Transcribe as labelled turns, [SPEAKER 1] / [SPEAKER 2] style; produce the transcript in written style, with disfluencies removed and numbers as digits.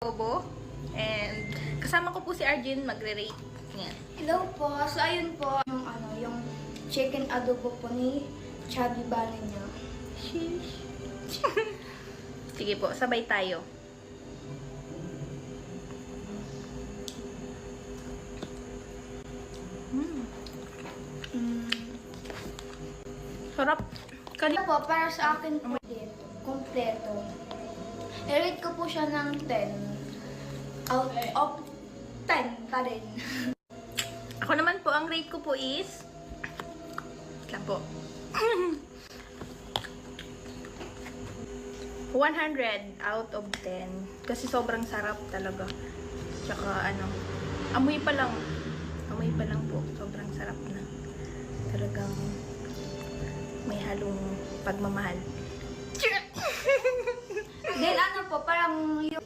[SPEAKER 1] Bobo. And kasama ko po si Arjun magre-rate. Yan.
[SPEAKER 2] Hello po. So, ayun po, yung chicken adobo po ni Chubby Bunny niya.
[SPEAKER 1] Sheesh. Sige po, sabay tayo. Sarap.
[SPEAKER 2] Kanina po, para sa akin po dito, kompleto. I-rate ko po siya ng 10 out of 10 pa rin.
[SPEAKER 1] Ako naman po, ang rate ko po is... Lang po. 100 out of 10. Kasi sobrang sarap talaga. Tsaka amoy pa lang. Amoy pa lang po. Sobrang sarap na. Talagang may halong pagmamahal.
[SPEAKER 2] Then po, parang yung